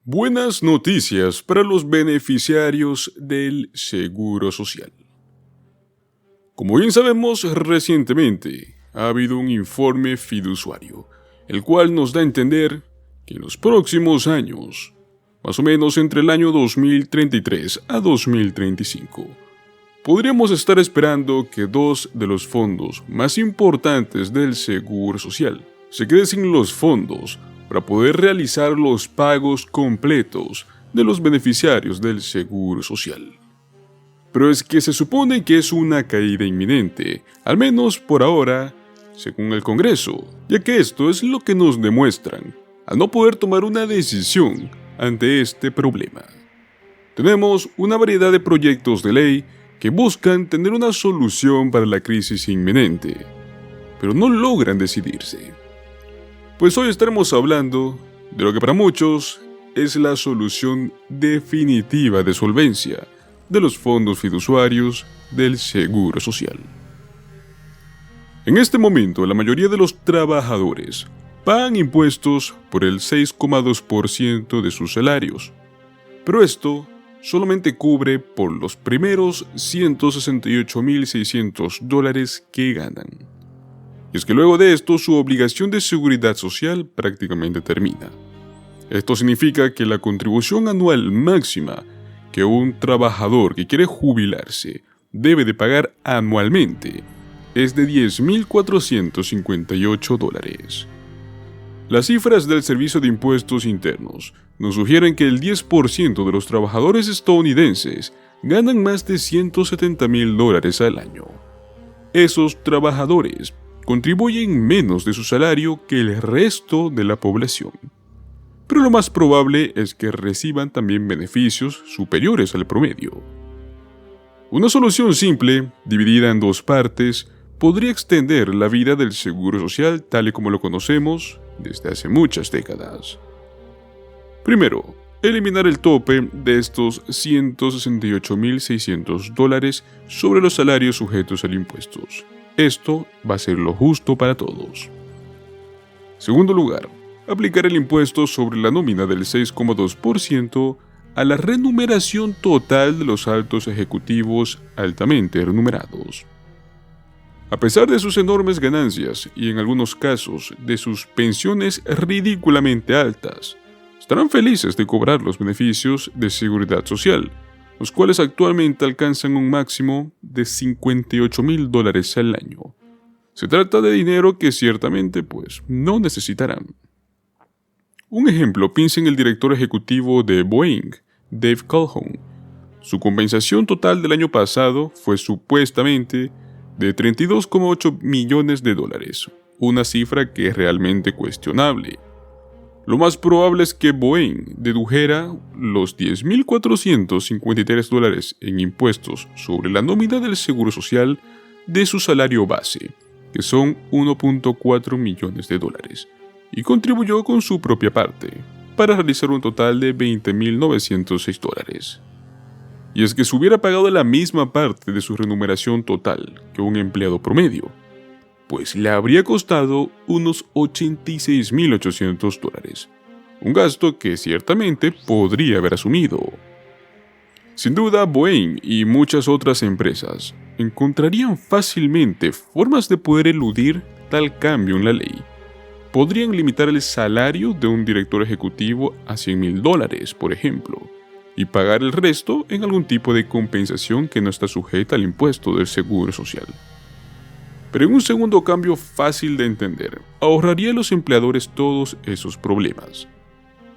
Buenas noticias para los beneficiarios del Seguro Social. Como bien sabemos, recientemente ha habido un informe fiduciario, el cual nos da a entender que en los próximos años, más o menos entre el año 2033 a 2035, podríamos estar esperando que dos de los fondos más importantes del Seguro Social se queden sin los fondos para poder realizar los pagos completos de los beneficiarios del Seguro Social. Pero es que se supone que es una caída inminente, al menos por ahora, según el Congreso, ya que esto es lo que nos demuestran, al no poder tomar una decisión ante este problema. Tenemos una variedad de proyectos de ley que buscan tener una solución para la crisis inminente, pero no logran decidirse. Pues hoy estaremos hablando de lo que para muchos es la solución definitiva de solvencia de los fondos fiduciarios del Seguro Social. En este momento, la mayoría de los trabajadores pagan impuestos por el 6,2% de sus salarios, pero esto solamente cubre por los primeros $168,600 que ganan. Y es que luego de esto su obligación de seguridad social prácticamente termina. Esto significa que la contribución anual máxima que un trabajador que quiere jubilarse debe de pagar anualmente es de $10,458. Las cifras del Servicio de Impuestos Internos nos sugieren que el 10% de los trabajadores estadounidenses ganan más de $170,000 al año. Esos trabajadores contribuyen menos de su salario que el resto de la población. Pero lo más probable es que reciban también beneficios superiores al promedio. Una solución simple, dividida en dos partes, podría extender la vida del Seguro Social tal y como lo conocemos desde hace muchas décadas. Primero, eliminar el tope de estos $168,600 sobre los salarios sujetos a impuestos. Esto va a ser lo justo para todos. Segundo lugar, aplicar el impuesto sobre la nómina del 6,2% a la remuneración total de los altos ejecutivos altamente remunerados. A pesar de sus enormes ganancias y en algunos casos de sus pensiones ridículamente altas, estarán felices de cobrar los beneficios de seguridad social, los cuales actualmente alcanzan un máximo de $58,000 al año. Se trata de dinero que ciertamente no necesitarán. Un ejemplo, piensa en el director ejecutivo de Boeing, Dave Calhoun. Su compensación total del año pasado fue supuestamente de $32,8 millones, una cifra que es realmente cuestionable. Lo más probable es que Boeing dedujera los $10,453 en impuestos sobre la nómina del Seguro Social de su salario base, que son $1,4 millones, y contribuyó con su propia parte, para realizar un total de $20,906. Y es que si hubiera pagado la misma parte de su remuneración total que un empleado promedio, pues le habría costado unos $86,800, un gasto que ciertamente podría haber asumido. Sin duda, Boeing y muchas otras empresas encontrarían fácilmente formas de poder eludir tal cambio en la ley. Podrían limitar el salario de un director ejecutivo a $100,000, por ejemplo, y pagar el resto en algún tipo de compensación que no está sujeta al impuesto del Seguro Social. Pero en un segundo cambio fácil de entender, ahorraría a los empleadores todos esos problemas.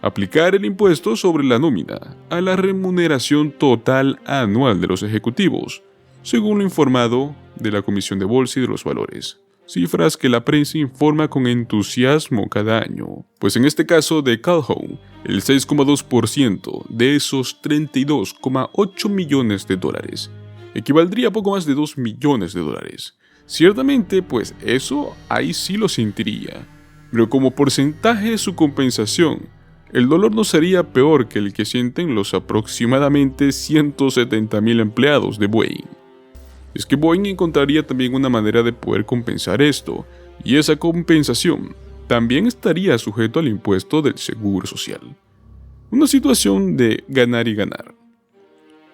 Aplicar el impuesto sobre la nómina a la remuneración total anual de los ejecutivos, según lo informado de la Comisión de Bolsa y de los Valores. Cifras que la prensa informa con entusiasmo cada año, pues en este caso de Calhoun, el 6,2% de esos $32,8 millones equivaldría a poco más de $2 millones. Ciertamente, eso ahí sí lo sentiría, pero como porcentaje de su compensación, el dolor no sería peor que el que sienten los aproximadamente 170,000 empleados de Boeing. Es que Boeing encontraría también una manera de poder compensar esto, y esa compensación también estaría sujeto al impuesto del Seguro Social. Una situación de ganar y ganar.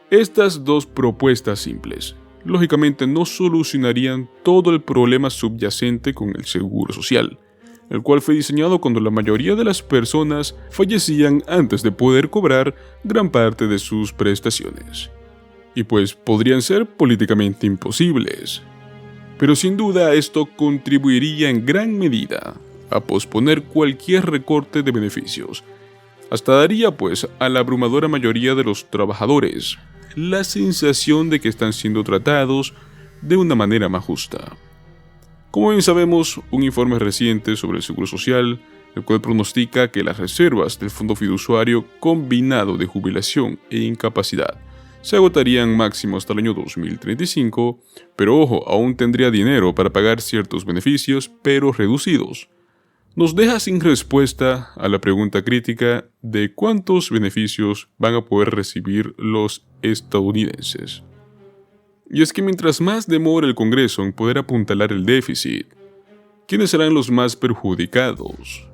Estas dos propuestas simples, lógicamente no solucionarían todo el problema subyacente con el seguro social, el cual fue diseñado cuando la mayoría de las personas fallecían antes de poder cobrar gran parte de sus prestaciones. Y pues podrían ser políticamente imposibles. Pero sin duda esto contribuiría en gran medida a posponer cualquier recorte de beneficios. Hasta daría pues a la abrumadora mayoría de los trabajadores la sensación de que están siendo tratados de una manera más justa. Como bien sabemos, un informe reciente sobre el Seguro Social, el cual pronostica que las reservas del Fondo Fiduciario Combinado de Jubilación e Incapacidad se agotarían máximo hasta el año 2035, pero ojo, aún tendría dinero para pagar ciertos beneficios, pero reducidos. Nos deja sin respuesta a la pregunta crítica de cuántos beneficios van a poder recibir los estadounidenses. Y es que mientras más demore el Congreso en poder apuntalar el déficit, ¿quiénes serán los más perjudicados?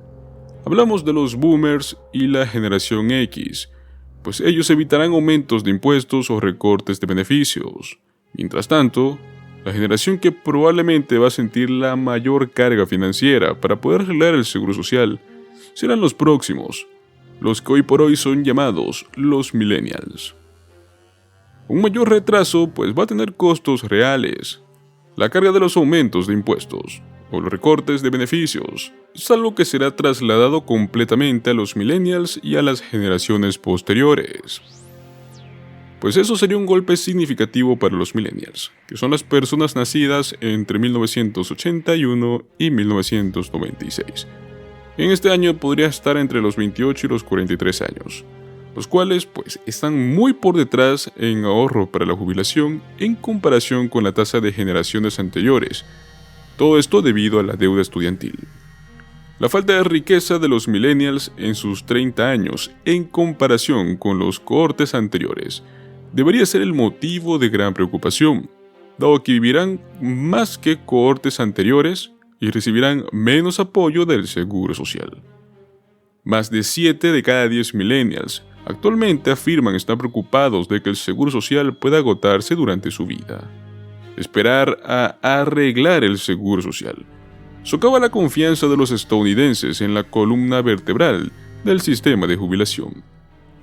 Hablamos de los boomers y la generación X, pues ellos evitarán aumentos de impuestos o recortes de beneficios. Mientras tanto, la generación que probablemente va a sentir la mayor carga financiera para poder arreglar el seguro social serán los próximos, los que hoy por hoy son llamados los millennials. Un mayor retraso pues va a tener costos reales. La carga de los aumentos de impuestos o los recortes de beneficios es algo que será trasladado completamente a los millennials y a las generaciones posteriores. Pues eso sería un golpe significativo para los millennials, que son las personas nacidas entre 1981 y 1996. En este año podría estar entre los 28 y los 43 años, los cuales pues están muy por detrás en ahorro para la jubilación en comparación con la tasa de generaciones anteriores. Todo esto debido a la deuda estudiantil. La falta de riqueza de los millennials en sus 30 años en comparación con los cohortes anteriores debería ser el motivo de gran preocupación, dado que vivirán más que cohortes anteriores y recibirán menos apoyo del seguro social. Más de 7 de cada 10 millennials actualmente afirman estar preocupados de que el seguro social pueda agotarse durante su vida. Esperar a arreglar el seguro social socava la confianza de los estadounidenses en la columna vertebral del sistema de jubilación,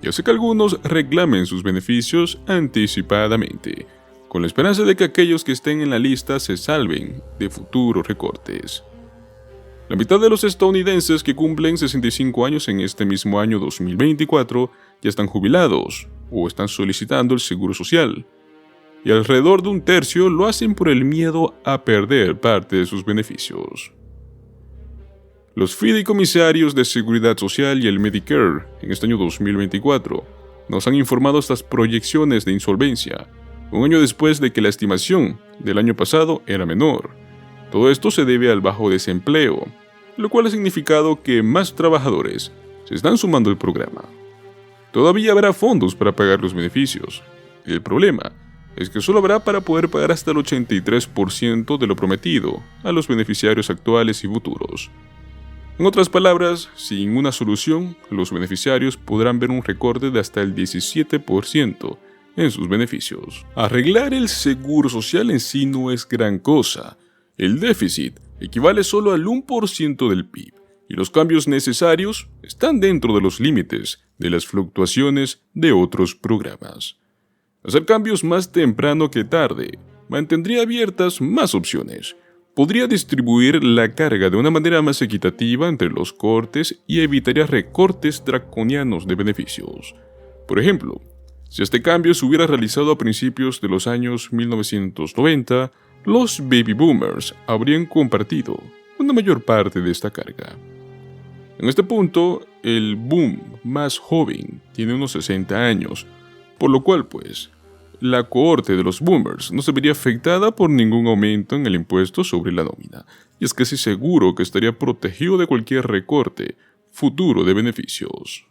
y hace que algunos reclamen sus beneficios anticipadamente, con la esperanza de que aquellos que estén en la lista se salven de futuros recortes. La mitad de los estadounidenses que cumplen 65 años en este mismo año 2024 ya están jubilados o están solicitando el seguro social, y alrededor de un tercio lo hacen por el miedo a perder parte de sus beneficios. Los fideicomisarios de Seguridad Social y el Medicare en este año 2024 nos han informado estas proyecciones de insolvencia, un año después de que la estimación del año pasado era menor. Todo esto se debe al bajo desempleo, lo cual ha significado que más trabajadores se están sumando al programa. Todavía habrá fondos para pagar los beneficios. El problema es que solo habrá para poder pagar hasta el 83% de lo prometido a los beneficiarios actuales y futuros. En otras palabras, sin una solución, los beneficiarios podrán ver un recorte de hasta el 17% en sus beneficios. Arreglar el seguro social en sí no es gran cosa. El déficit equivale solo al 1% del PIB, y los cambios necesarios están dentro de los límites de las fluctuaciones de otros programas. Hacer cambios más temprano que tarde mantendría abiertas más opciones. Podría distribuir la carga de una manera más equitativa entre los cohortes y evitaría recortes draconianos de beneficios. Por ejemplo, si este cambio se hubiera realizado a principios de los años 1990, los baby boomers habrían compartido una mayor parte de esta carga. En este punto, el boom más joven tiene unos 60 años, por lo cual pues la cohorte de los boomers no se vería afectada por ningún aumento en el impuesto sobre la nómina, y es casi seguro que estaría protegido de cualquier recorte futuro de beneficios.